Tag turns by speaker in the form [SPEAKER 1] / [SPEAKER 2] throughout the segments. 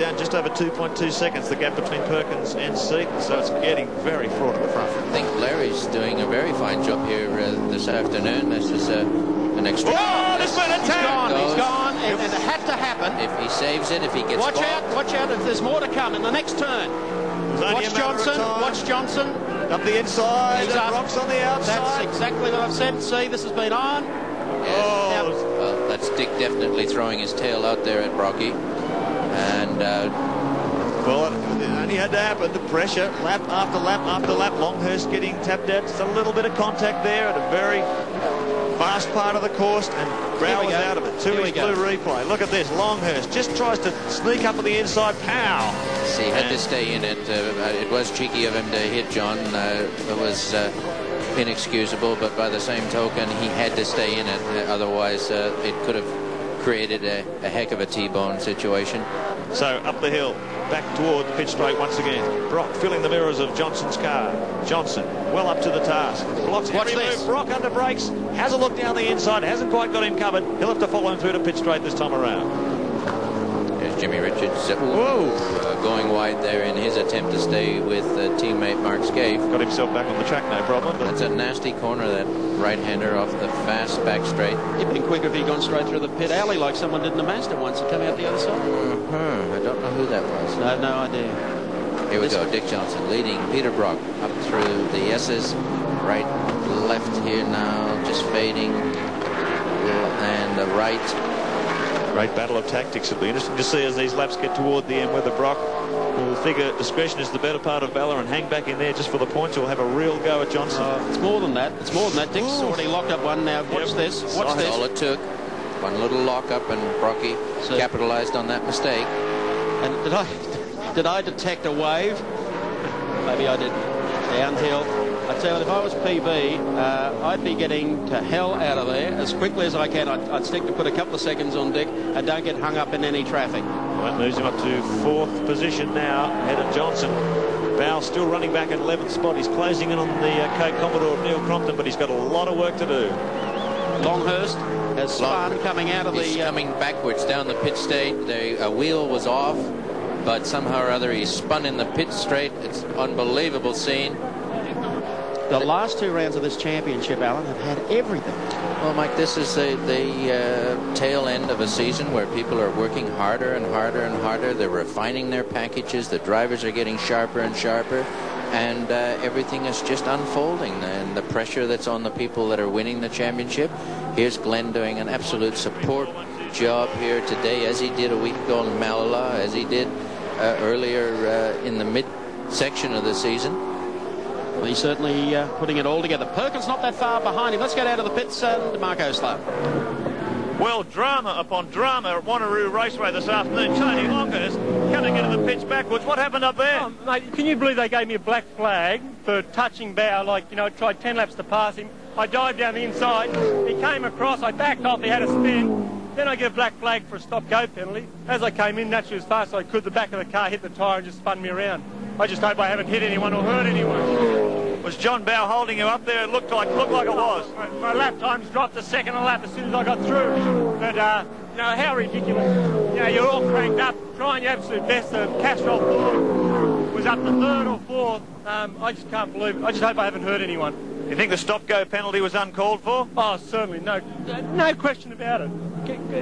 [SPEAKER 1] down just over 2.2 seconds, the gap between Perkins and Seaton, so it's getting very fraught at the front.
[SPEAKER 2] I think Larry's doing a very fine job here this afternoon. This is an extra.
[SPEAKER 1] Oh, there's been a tap!
[SPEAKER 3] He's gone, and it had to happen.
[SPEAKER 2] If he saves it, if he gets
[SPEAKER 3] watch out if there's more to come in the next turn. Watch Johnson.
[SPEAKER 1] Up the inside,
[SPEAKER 3] He's
[SPEAKER 1] Brock's on the outside.
[SPEAKER 3] That's exactly what I've said. See, this has been on.
[SPEAKER 2] Yes. Well, that's Dick definitely throwing his tail out there at Brocky. And
[SPEAKER 1] well, it only had to happen. The pressure, lap after lap after lap. Longhurst getting tapped out. Just a little bit of contact there at a very fast part of the course, and Brow was out of it. To his blue replay. Look at this. Longhurst just tries to sneak up on the inside. Pow!
[SPEAKER 2] See, had to stay in it. It was cheeky of him to hit John. It was inexcusable, but by the same token, he had to stay in it. Otherwise, it could have created a heck of a T-bone situation.
[SPEAKER 1] So up the hill, back toward the pit straight once again. Brock filling the mirrors of Johnson's car. Johnson well up to the task. Blocks every move. Brock under brakes. Has a look down the inside. Hasn't quite got him covered. He'll have to follow him through to pit straight this time around.
[SPEAKER 2] There's Jimmy Richards going wide there in his attempt to stay with teammate Mark Scaife.
[SPEAKER 1] Got himself back on the track, no problem.
[SPEAKER 2] That's a nasty corner, that right-hander off the fast back straight.
[SPEAKER 3] It'd been quicker if he'd gone straight through the pit alley like someone did in the Mazda once and come out the other side.
[SPEAKER 2] I don't know who that was.
[SPEAKER 3] I have no idea.
[SPEAKER 2] Here we go. Dick Johnson leading Peter Brock up through the S's. Right, left here now, just fading. And the right.
[SPEAKER 1] Great battle of tactics. It'll be interesting to see as these laps get toward the end whether Brock will figure discretion is the better part of valor and hang back in there just for the points, or have a real go at Johnson.
[SPEAKER 3] It's more than that. It's more than that. Dick's already locked up one now. Watch this. Watch this.
[SPEAKER 2] All it took. One little lock up, and Brocky capitalized on that mistake.
[SPEAKER 3] And did I detect a wave? Maybe I did. Downhill. I tell you, if I was PB, I'd be getting to hell out of there as quickly as I can. I'd stick to put a couple of seconds on Dick and don't get hung up in any traffic.
[SPEAKER 1] Well, that moves him up to 4th position now, ahead of Johnson. Bow still running back at 11th spot. He's closing in on the Co-Commodore of Neil Crompton, but he's got a lot of work to do.
[SPEAKER 3] Longhurst has spun coming out of
[SPEAKER 2] He's coming backwards down the pit straight. The wheel was off, but somehow or other he spun in the pit straight. It's an unbelievable scene.
[SPEAKER 3] The last two rounds of this championship, Alan, have had everything.
[SPEAKER 2] Well, Mike, this is the tail end of a season where people are working harder and harder and harder. They're refining their packages. The drivers are getting sharper and sharper. And everything is just unfolding. And the pressure that's on the people that are winning the championship. Here's Glenn doing an absolute support job here today, as he did a week ago in Malala, as he did earlier in the mid-section of the season.
[SPEAKER 3] Well, he's certainly putting it all together. Perkins not that far behind him. Let's get out of the pits and Marco Slow.
[SPEAKER 1] Well, drama upon drama at Wanneroo Raceway this afternoon. Tony Longhurst coming into the pits backwards. What happened up there?
[SPEAKER 4] Oh, mate, can you believe they gave me a black flag for touching Bow? Like, you know, tried 10 laps to pass him. I dived down the inside. He came across. I backed off. He had a spin. Then I get a black flag for a stop-go penalty. As I came in, naturally as fast as I could, the back of the car hit the tyre and just spun me around. I just hope I haven't hit anyone or hurt anyone.
[SPEAKER 1] Was John Bow holding you up there? It looked like it was.
[SPEAKER 4] My lap times dropped a second a lap as soon as I got through. But, you know, how ridiculous. You know, you're all cranked up, trying your absolute best. The Castrol Ford was up to 3rd or 4th. I just can't believe it. I just hope I haven't hurt anyone.
[SPEAKER 1] You think the stop-go penalty was uncalled for?
[SPEAKER 4] Oh, certainly. No question about it.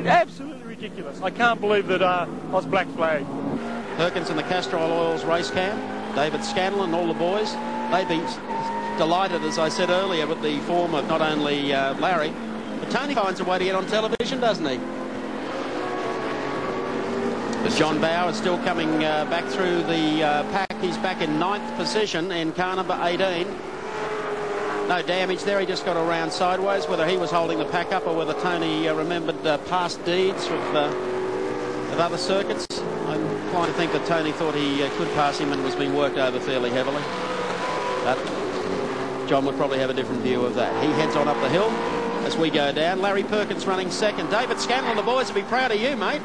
[SPEAKER 4] Absolutely ridiculous. I can't believe that I was black flagged.
[SPEAKER 3] Perkins in the Castrol Oils race cam, David Scanlon, all the boys. They'd be delighted, as I said earlier, with the form of not only Larry, but Tony finds a way to get on television, doesn't he? John Bow is still coming back through the pack. He's back in 9th position in car number 18. No damage there. He just got around sideways. Whether he was holding the pack up or whether Tony remembered past deeds of other circuits. I'm inclined to think that Tony thought he could pass him and was being worked over fairly heavily. But John would probably have a different view of that. He heads on up the hill as we go down. Larry Perkins running 2nd. David Scanlon, the boys will be proud of you, mate.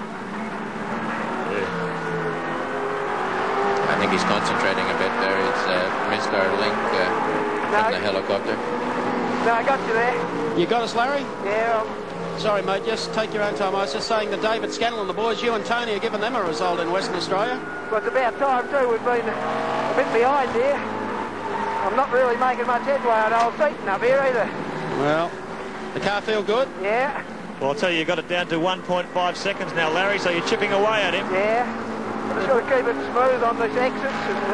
[SPEAKER 2] I think he's concentrating a bit there. He's missed our link from the helicopter.
[SPEAKER 5] No, I got you there.
[SPEAKER 3] You got us, Larry?
[SPEAKER 5] Yeah,
[SPEAKER 3] Sorry, mate, just take your own time. I was just saying that David Scannell and the boys, you and Tony, are giving them a result in Western Australia.
[SPEAKER 5] Well, it's about time too. We've been a bit behind here. I'm not really making much headway on old Seaton up here either.
[SPEAKER 3] Well, the car feel good?
[SPEAKER 5] Yeah.
[SPEAKER 1] Well, I'll tell you got it down to 1.5 seconds now, Larry, so you're chipping away at him.
[SPEAKER 5] Yeah. Just got to keep it smooth on these exits and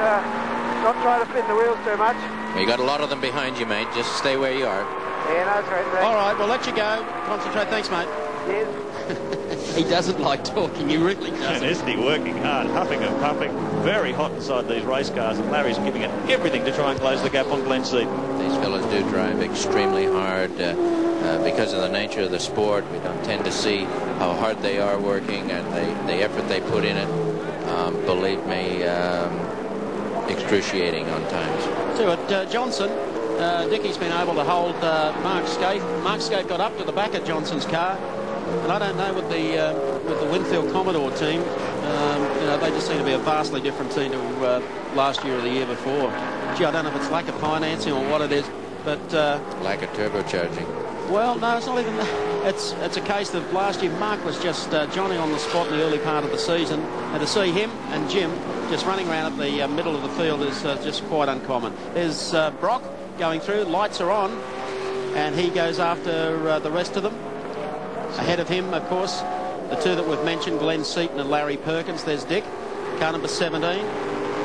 [SPEAKER 5] not try to spin the wheels too much.
[SPEAKER 2] You got a lot of them behind you, mate. Just stay where you are.
[SPEAKER 5] Yeah, no, that's right.
[SPEAKER 3] All right, we'll let you go. Concentrate. Thanks, mate.
[SPEAKER 5] Yes.
[SPEAKER 3] He doesn't like talking. He really
[SPEAKER 1] And
[SPEAKER 3] doesn't.
[SPEAKER 1] isn't he working hard, huffing and puffing, very hot inside these race cars, and Larry's giving it everything to try and close the gap on Glenn Seaton.
[SPEAKER 2] These fellas do drive extremely hard because of the nature of the sport. We don't tend to see how hard they are working and the effort they put in it. Believe me, excruciating on times.
[SPEAKER 3] See what Johnson, Dickie's been able to hold Mark Scaife. Mark Scaife got up to the back of Johnson's car, and I don't know with the Winfield Commodore team, you know, they just seem to be a vastly different team to last year or the year before. Gee, I don't know if it's lack of financing or what it is, but
[SPEAKER 2] Lack of turbocharging.
[SPEAKER 3] well, no, it's not even that. It's a case that last year Mark was just Johnny on the spot in the early part of the season, and to see him and Jim just running around at the middle of the field is just quite uncommon. There's Brock going through, lights are on, and he goes after the rest of them. Ahead of him, of course, the two that we've mentioned, Glenn Seaton and Larry Perkins. There's Dick, car number 17.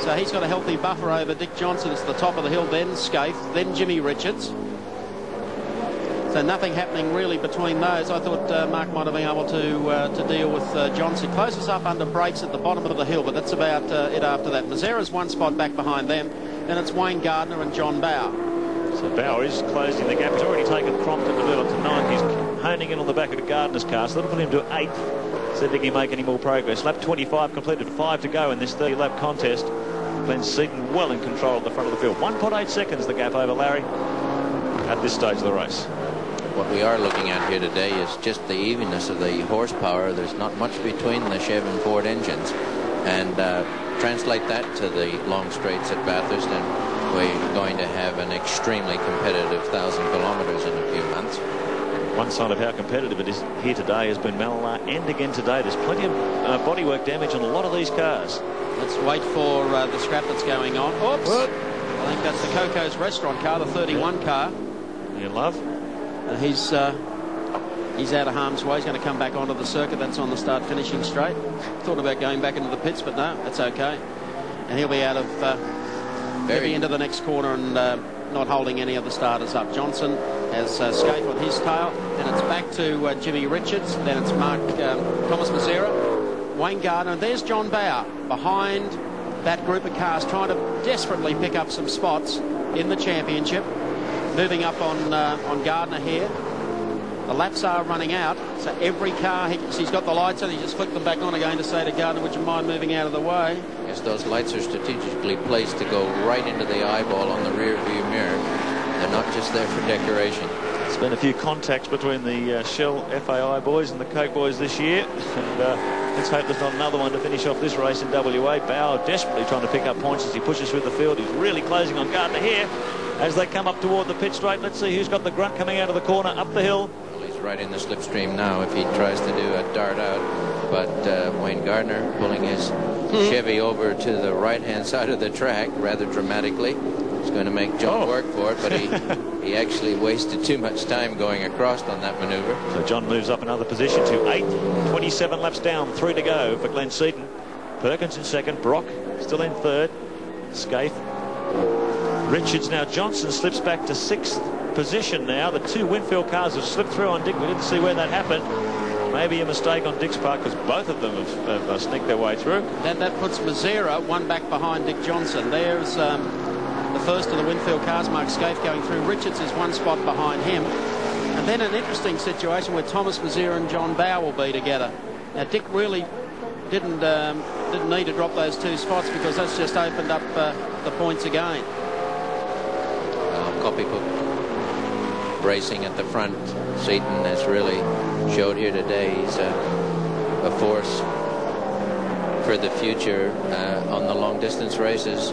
[SPEAKER 3] So he's got a healthy buffer over Dick Johnson. It's the top of the hill, then Scaife, then Jimmy Richards. So nothing happening really between those. I thought Mark might have been able to deal with Johnson. Closes up under brakes at the bottom of the hill, but that's about it after that. Mazera's one spot back behind them. Then it's Wayne Gardner and John Bauer.
[SPEAKER 1] So Bauer is closing the gap. He's already taken Crompton to move up to 9th. He's honing in on the back of Gardner's car, so that'll put him to 8th. So did he make any more progress? Lap 25 completed, 5 to go in this 30-lap contest. Glenn Seaton well in control at the front of the field. 1.8 seconds the gap over Larry at this stage of the race.
[SPEAKER 2] What we are looking at here today is just the evenness of the horsepower. There's not much between the Chev and Ford engines. And translate that to the long straights at Bathurst, and we're going to have an extremely competitive 1,000 kilometres in a few months.
[SPEAKER 1] One sign of how competitive it is here today has been Mallala, and again today. There's plenty of bodywork damage on a lot of these cars.
[SPEAKER 3] Let's wait for the scrap that's going on. Oops! I think that's the Coco's Restaurant car, the 31 car.
[SPEAKER 1] You love?
[SPEAKER 3] He's out of harm's way. He's going to come back onto the circuit. That's on the start finishing straight. Thought about going back into the pits, but no, that's okay. And he'll be out of heavy into the next corner and not holding any of the starters up. Johnson has Scaife on his tail. Then it's back to Jimmy Richards. Then it's Thomas Mazera, Wayne Gardner. And there's John Bauer behind that group of cars, trying to desperately pick up some spots in the championship. Moving up on Gardner here. The laps are running out, so every car, he's got the lights on, he just flicked them back on again to say to Gardner, would you mind moving out of the way?
[SPEAKER 2] Yes, those lights are strategically placed to go right into the eyeball on the rear view mirror. They're not just there for decoration.
[SPEAKER 1] There's been a few contacts between the Shell FAI boys and the Coke boys this year, and let's hope there's not another one to finish off this race in WA. Bauer desperately trying to pick up points as he pushes through the field. He's really closing on Gardner here as they come up toward the pit straight. Let's see who's got the grunt coming out of the corner up the hill.
[SPEAKER 2] Right in the slipstream now if he tries to do a dart out, but Wayne Gardner pulling his Chevy over to the right-hand side of the track rather dramatically. He's going to make John work for it, but he actually wasted too much time going across on that maneuver.
[SPEAKER 1] So John moves up another position to 8th. 27 laps down, 3 to go for Glenn Seaton. Perkins in 2nd, Brock still in 3rd, Scaife, Richards. Now Johnson slips back to 6th position now. The two Winfield cars have slipped through on Dick. We didn't see where that happened. Maybe a mistake on Dick's part because both of them have sneaked their way through.
[SPEAKER 3] That puts Mazera one back behind Dick Johnson. There's the first of the Winfield cars, Mark Scaife, going through. Richards is one spot behind him. And then an interesting situation where Thomas Mazera and John Bauer will be together. Now Dick really didn't need to drop those 2 spots because that's just opened up the points again.
[SPEAKER 2] Copybook racing at the front. Seaton has really showed here today he's a force for the future on the long distance races.